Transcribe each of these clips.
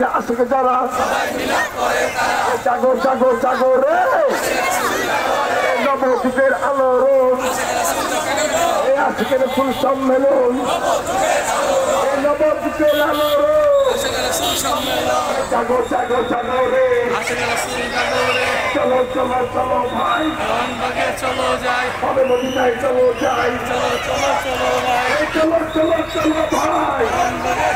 নবীর আশিক যারা জাগো জাগো জাগো রে নবদ্বীপের আলো রোজ এই আশিকের ফুল সম্মেলন এই নবদ্বীপের আলো রোজ জাগো জাগো জাগো রে চলো চলো চলো ভাই চলো যাই হবে মদিনায় চলো যাই চলো চলো চলো ভাই চলো চলো চলো ভাই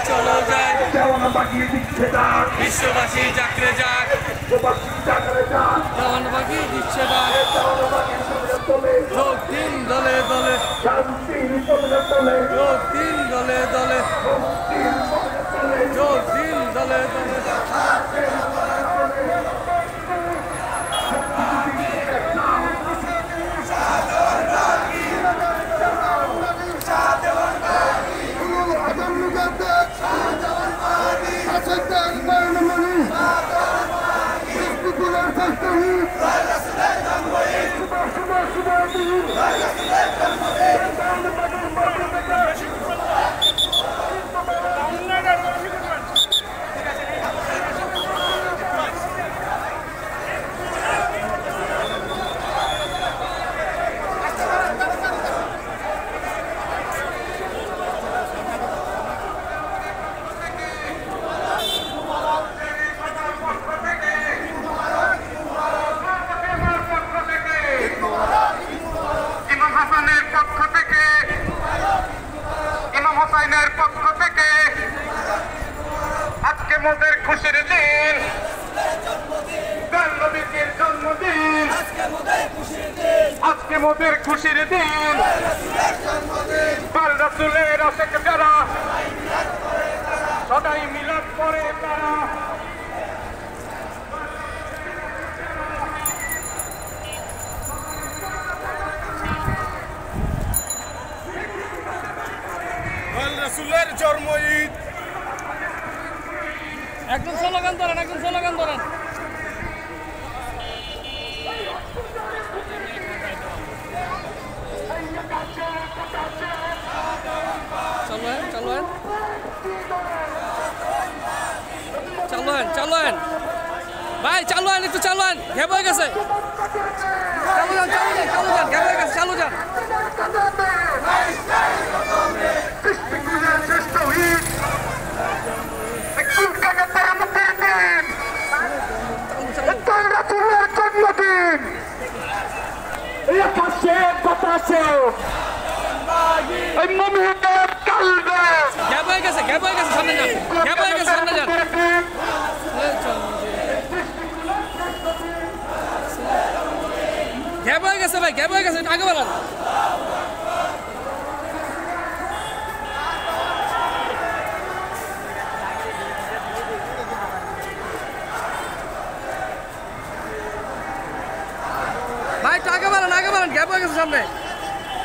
চলো যাই কেমন বাগিয়ে দিচ্ছে ডাক বিশ্ববাসী জাগরে যাক প্রবাসী জাগরে যাক কেমন বাকি দিচ্ছে ডাক কেমন বাগিয়ে সঙ্গে তোলে যোগ দিন দলে দলে শান্তির সঙ্গে তোলে যোগ দিন দলে দলে শান্তির সঙ্গে তোলে যোগ দিন দলে দলে মোদের খুশির দিন নবীর জন্মদিন আজকে মোদের খুশির দিন পাল রাসূলের আশিক যারা সদাই মিলাদ করে তারা পাল রাসূলের জন্ম ঈদ একদম স্লোগান ধরেন একদম স্লোগান ধরেন চালুয়েন চালুয়েন চালুয়েন চালুয়েন ভাই চালুয়েন একটু চালুয়েন ঘেপ হয়ে গেছে চালু যান চালু যান চালু যান ঘেপ হয়ে গেছে চালু যান জন্মদিন আকাশে বাতাসে মুমিনের কালবে ঘেপ হয়ে গেছে সামনে যান ঘেপ হয়ে গেছে সামনে যান ঘেপ হয়ে গেছে ভাই ঘেপ হয়ে গেছে আগে বাড়ান ভাই টাকা বাড়ান আগে বাড়ান গ্যাপ হয়ে গেছে সামনে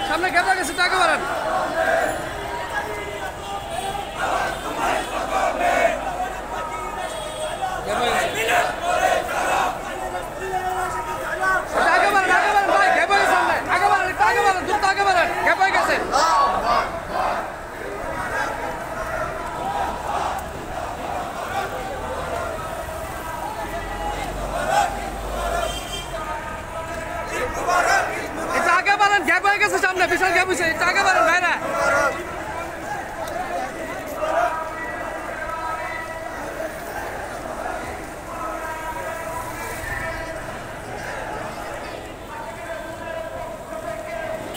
সামনে গ্যাপ হয়ে গেছে টাকা বাড়ান আগে বাড়ান ভাই গ্যাপ হয়ে গেছে সামনে আগে বাড়ান দ্রুত আগে বাড়ান গ্যাপ হয়ে গেছে গ্যাপ হয়ে গেছে সামনে বিশাল গ্যাপ হয়েছে টাকা বাড়ান ভাইরা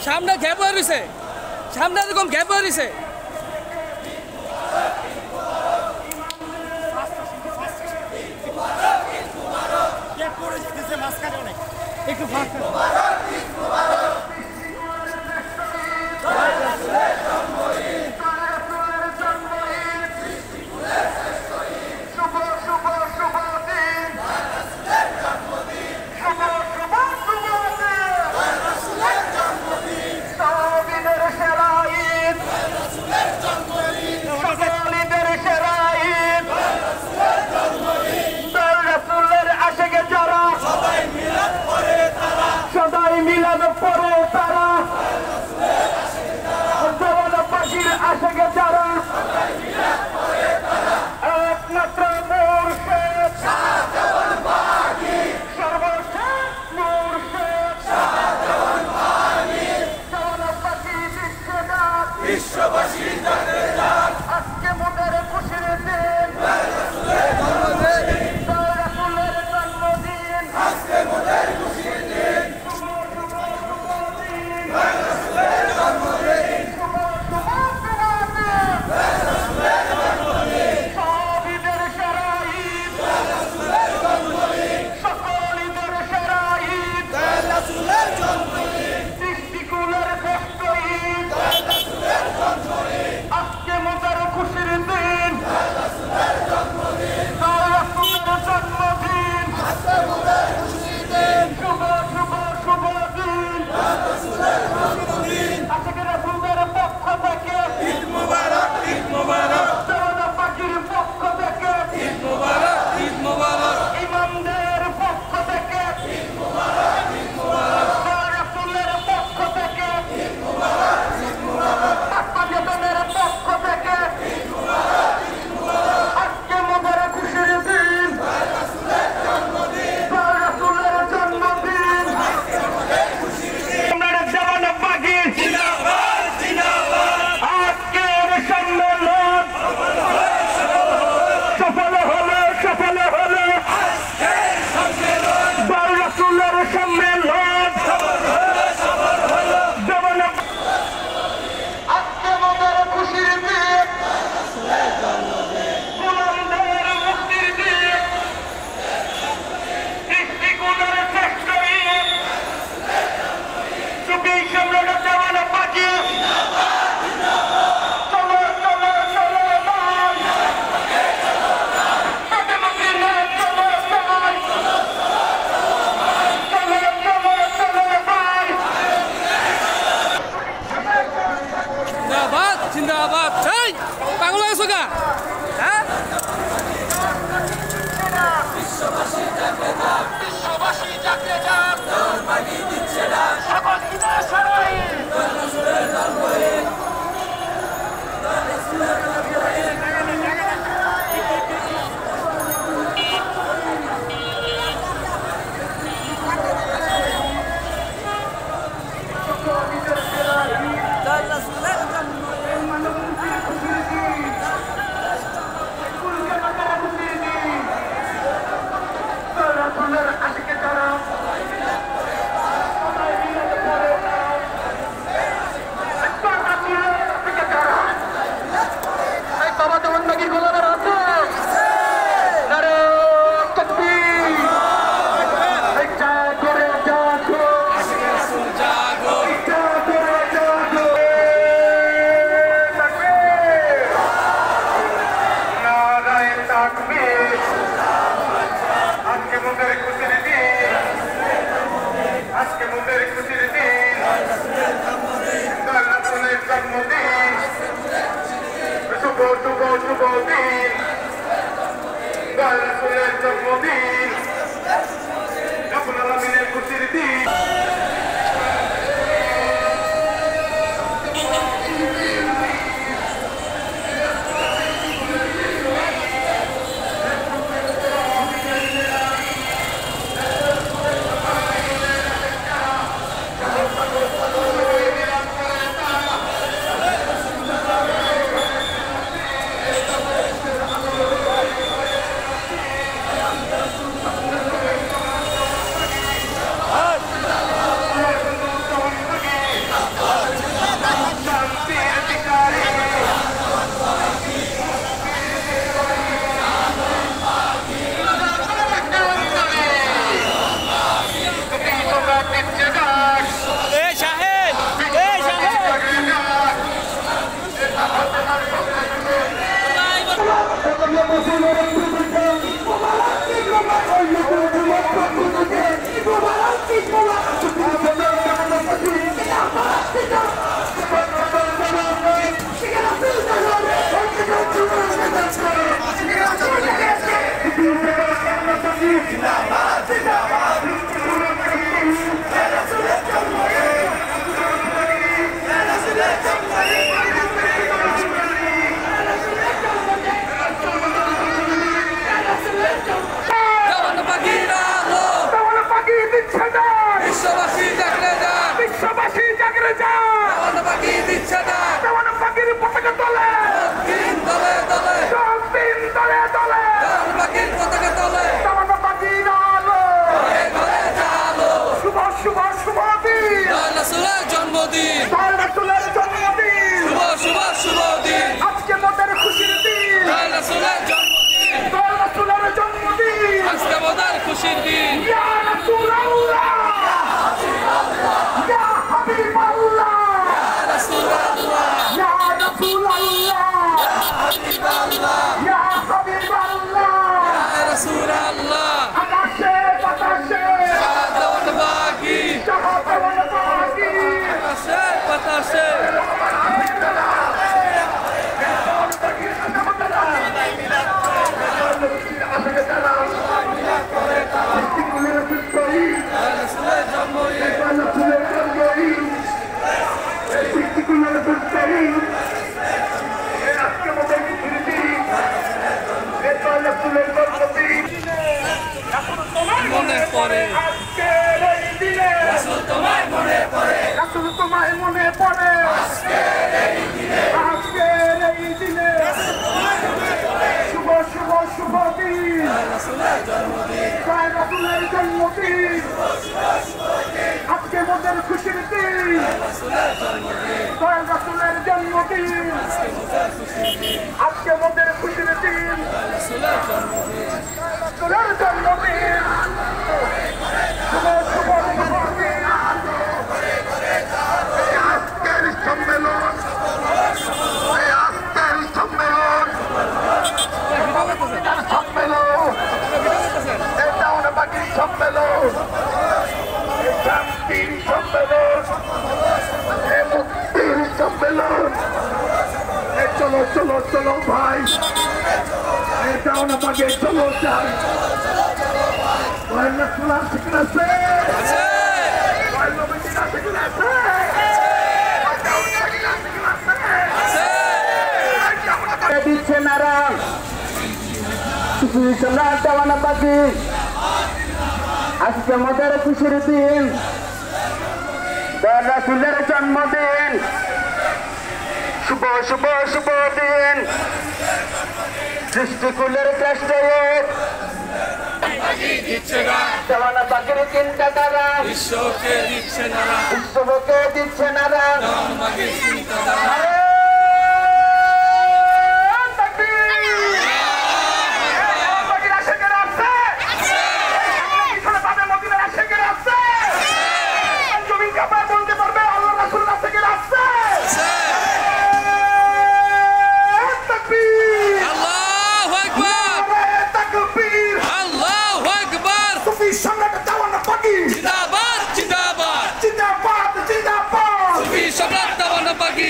সামনে গ্যাপ হয়ে রয়েছে সামনে এরকম গ্যাপ হয়ে রয়েছে একটু ফাঁকা শুভ দিন দয়াল রাসূলের জন্মদিন রব্বুল আলামিনের খুশির দিন चलो भाई चलो जाए দিচ্ছে নারা সম্রাট দেওয়ানা পাখি আজকে আমাদের খুশির দিন দয়াল রাসূলের জন্মদিন শুভ শুভ শুভ দিন সৃষ্টিকুলের শ্রেষ্ঠ দেওয়ানা পাখির চিন্তাধারা বিশ্বকে দিচ্ছে নারা জিন্দাবাদ জিন্দাবাদ জিন্দাবাদ সুফি সম্রাট দেওয়ানা পাখি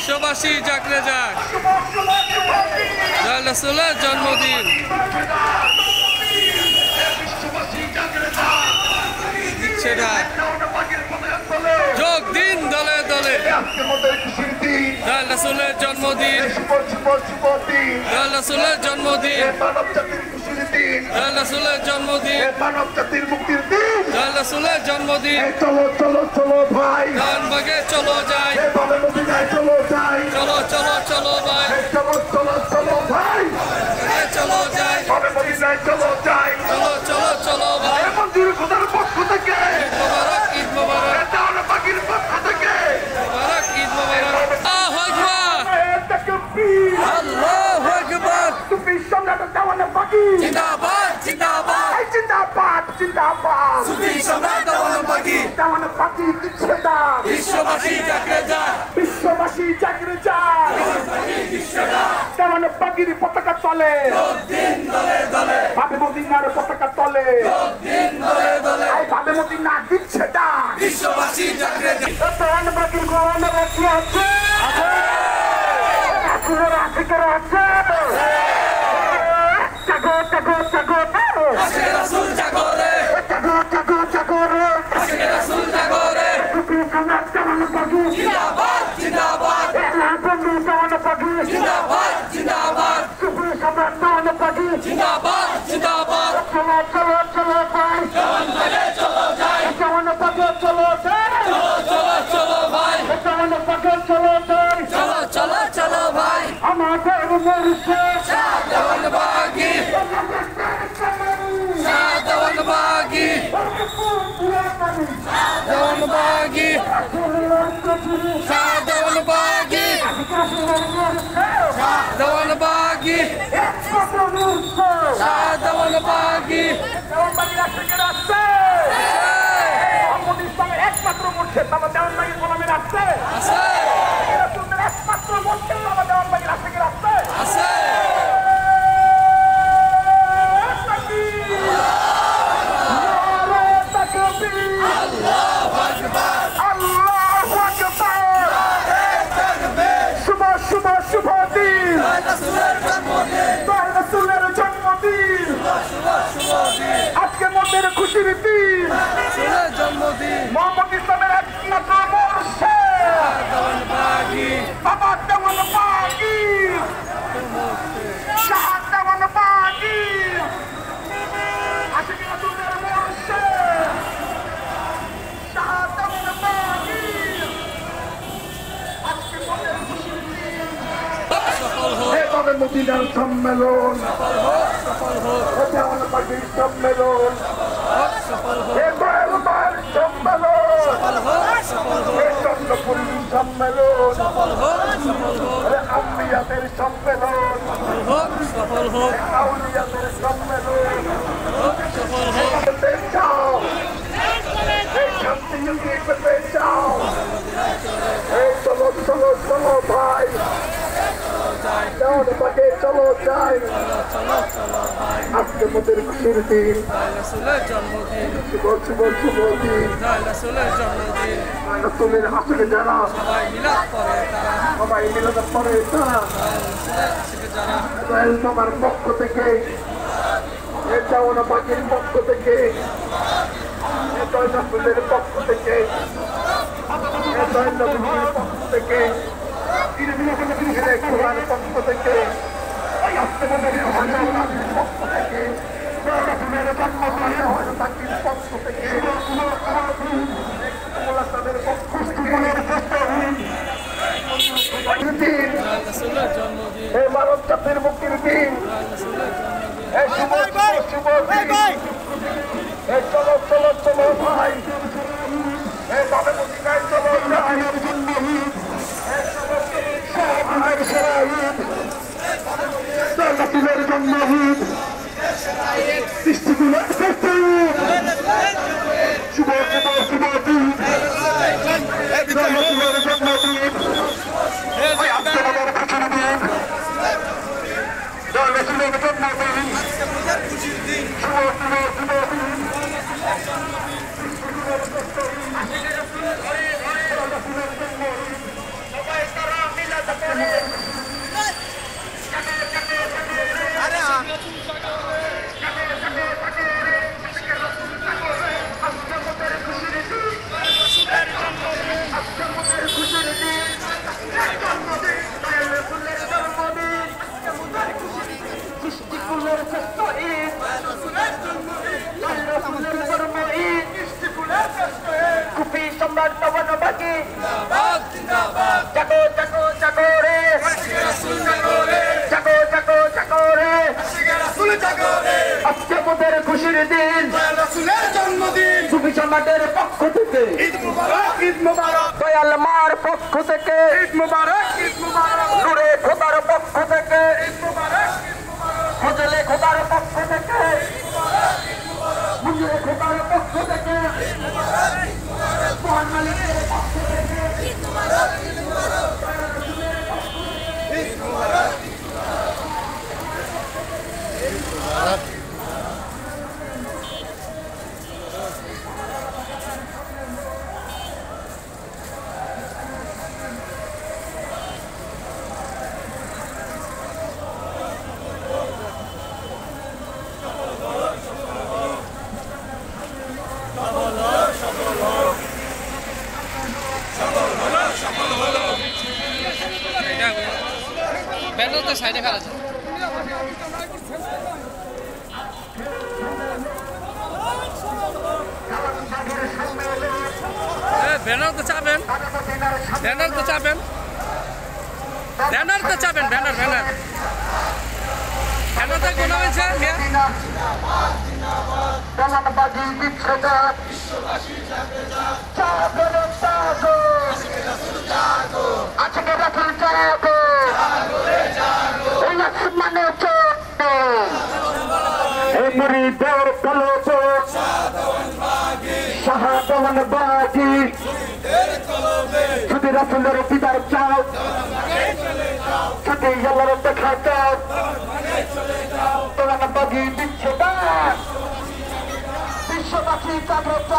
বিশ্ববাসী জাগরে যাক, দয়াল রাসূলের জন্মদিন। দিচ্ছে ডাক, যোগ দিন দলে দলে, দয়াল রাসূলের জন্মদিন, দয়াল রাসূলের জন্মদিন, দয়াল রাসূলের জন্মদিন, মানব জাতির মুক্তির দিন, দয়াল রাসূলের জন্মদিন। চলো চলো চলো ভাই, ডানবাগে চলো যাই, এভাবে মদিনায় চলো যাই, চলো চলো চলো ভাই, চলো চলো চলো ভাই, চলো যাই, এভাবে মদিনায় চলো যাই, চলো চলো চলো ভাই। মন্দির খোদার পক্ষ থেকে, ঈদ মোবারক, ঈদ মোবারক, দাওয়ান পাখির পক্ষ থেকে, মোবারক, ঈদ মোবারক। আল্লাহু আকবার, তাকবীর, আল্লাহু আকবার। সুফি সম্রাট দাওয়ান পাখি, জিন্দাবাদ জিন্দাবাদ, জিন্দাবাদ জিন্দাবাদ, সুফি সম্রাট দেওয়ান পাখি, দাওয়ান পাখি দিচ্ছে ডাক, বিশ্ববাসী জাগরে যাক, বিশ্ববাসী জাগরে যাক, দাওয়ান পাখির পতাকা তলে, ভাবে মদিনার পতাকা তলে, ভাবে মদিনা দিচ্ছে ডাক, বিশ্ববাসী জাগরে যাক। দাওয়ান পাখির গরমে রাখি আছে, জাগো জাগো জাগো, আশিকে রাসূল জাগো রে, জাগো জাগো জাগো রে, আশিকে রাসূল জাগো রে। সুফি সম্রাট দাওয়ান পাখি, জিন্দাবাদ জিন্দাবাদ, বন্ধু দাওয়ান পাখি, জিন্দাবাদ জিন্দাবাদ, সুফি সম্রাট দাওয়ান পাখি, জিন্দাবাদ জিন্দাবাদ। চলো চলো চলো ভাই, ডানবাগে চলো যাই, দাওয়ান পাখি চলো যাই, চলো চলো চলো ভাই, দাওয়ান পাখি চলো যাই, চলো চলো চলো ভাই। আমাদের মরছে দেওয়ান বাগি, দেওয়ান বাগি, দেওয়ান বাগি, দেওয়ান বাগি, দেওয়ান বাগি, দেওয়ান বাগি। একমাত্র মরছে বাবা দেওয়ানবাগির গোলামের আসছে, আছে একমাত্র মরছে বাবা দেওয়ানবাগির আসছে কি রাস্তে, আছে, আল্লাহু আকবার, আল্লাহু আকবার, শুভ শুভ শুভ দিন, রাসূলের জন্মদিন, রাসূলের জন্মদিন, আজকে মনের খুশির দিন, রাসূলের জন্মদিন। মোহাম্মদ ইসলামের একমাত্র মরছে দেওয়ান বাগি, বাবা দেওয়ান বাগি, শাহ দেওয়ান বাগি, আজকে রাসূলের মরছে শাহ দেওয়ান বাগি, আজকে মনের খুশির দিন, সফল হোক, এভাবে মদিনার সম্মেলন, সফল হোক, সফল হোক, দেওয়ান বাগির সম্মেলন, সফল হোক, এবার সম্মেলন, সফল হোক, সফল হোক, চন্দ্রপুরী সম্মেলন, সফল হোক, সফল হোক, আম্বিয়াদের সম্মেলন, হোক, সফল হোক, আউলিয়াদের সম্মেলন, সফল হোক। পেতে চাও, এই শান্তি যদি পেতে চাও, এই চলো চলো চলো ভাই, পাকে চলো যাই, চলো চলো ভাই, আজকে মোদের খুশির দিন, রাসূলের জন্মদিন, শুভ শুভ শুভ দিন, রাসূলের জন্মদিন। রাসূলের আসলে যারা সবাই মিলাদ করে তারা, সবাই মিলাদের পরে তারা রাসূলের আশিকে যারা, দয়াল মামার পক্ষ থেকে, এ দেওয়ান পাখির পক্ষ থেকে, এ দয়াল রাসূলের পক্ষ থেকে, এ দয়াল নবীর পক্ষ থেকে, কোরআন পক্ষ থেকে, আজকে মোদের ভাষার পক্ষ থেকে, রাসূলের জন্মদিন পাখির পক্ষ থেকে, তাদের পক্ষ থেকে দিন, রাসূলের জন্মদিন, এই মানব জাতির মুক্তির দিন, রাসূলের জন্মদিন। এই শুভ শুভ দিন, এই চলো চলো চলো ভাই, এই ভাবে মদিনায় চলো যাই, এই চলো চলো ভাই সেরা ঈদ, রাসূলের জন্মদিন, সৃষ্টিগুলোর শ্রেষ্ঠ ঈদ, শুভ শুভ শুভ দিন, রাসূলের জন্মদিন, ওই আজকে আমাদের খুশির দিন, রাসূলের জন্মদিন, শুভ শুভ শুভ দিন, সবাই তারা মিলাদ শ্রেষ্ঠ ঈদ রাসূলের জন্ম ঈদ মিষ্টি ফুলের শ্রেষ্ঠ ঈদ কুফি সম্রাট নবনবাগী জাগো জাগো জাগো রে রাসূল জাগো রে জাগো জাগো জাগো রে রাসূল জাগো রে আজকে মোদের খুশির দিন রাসূলের জন্মদিন কুফি সম্রাটের পক্ষ থেকে ঈদ মুবারক দয়াল মার পক্ষ থেকে ঈদ মুবারক নূরে খোদার পক্ষ থেকে ঈদ মুবারক ফজলে খোদার পক্ষ থেকে মুজরে খোদার পক্ষ থেকে মহান মালিকের পক্ষ থেকে ঈদ মুবারক ব্যানার তো সাইডে খারাপ ব্যানার তো চাপেন ব্যানার তো চাপেন ব্যানার তো চাপেন ব্যানার ব্যানার ব্যানার তো কোনো হয়েছে নবনবাগী বিশ্বদা জাগো জাগো আজকে রাসূল জাগো এই আসমানে চোখে এই মুরিদের কলবে শাহাদাওয়ানবাগী যদি রাসূলের দিদার চাও যদি আল্লাহর দেখা চাও নবনবাগী বিশ্বদা বিশ্ববাসী জাগ্রত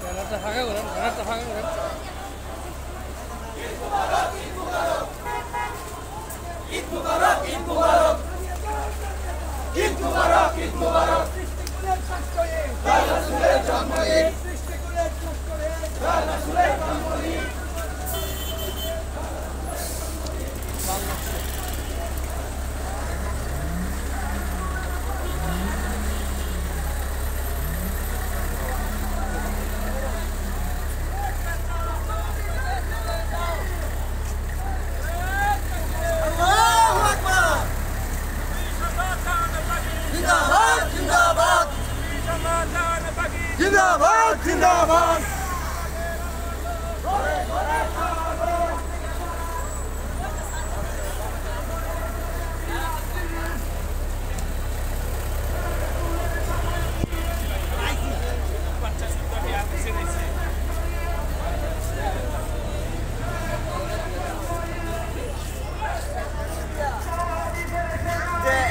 ব্যানারটা ফাঁকা করেন ব্যানারটা ফাঁকা করেন ঈদ মুবারক ঈদ মুবারক ঈদ মুবারক ঈদ মুবারক রাসূলের জন্মদিন রাসূলের জন্মদিন জিন্দাবাদ জিন্দাবাদ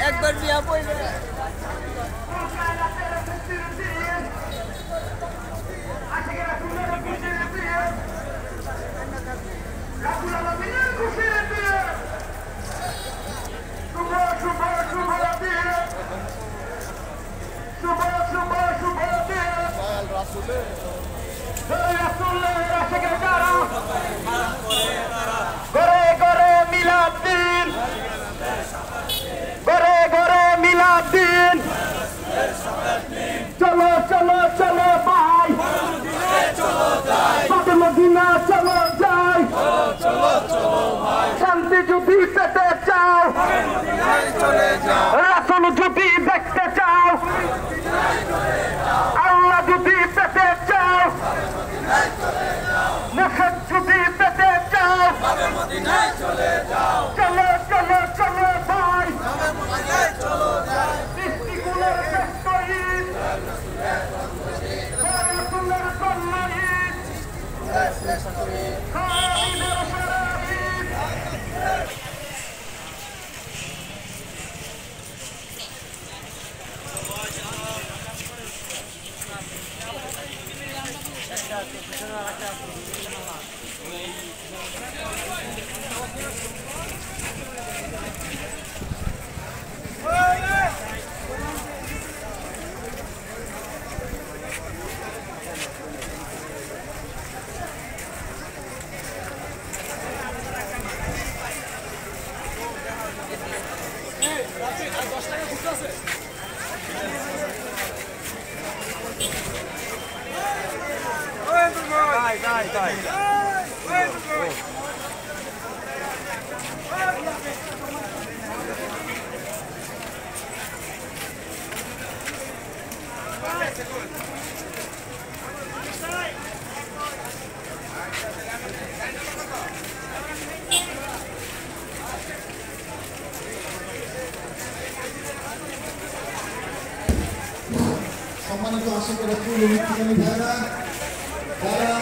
একবার বিয়া পড়বে ঘরে ঘরে মিলাদ দিন ঘরে ঘরে মিলাদ দিন মদিনায় চলে যাও চলো চলো চলো ভাই মদিনায় চলো যাই সৃষ্টিকুলের শ্রেষ্ঠ ঈদ রাসূলের জন্ম ঈদ খালিদের সেরা ঈদ সম্মানিত আশা করি ফুল মিত্রকামী ভাইরা যারা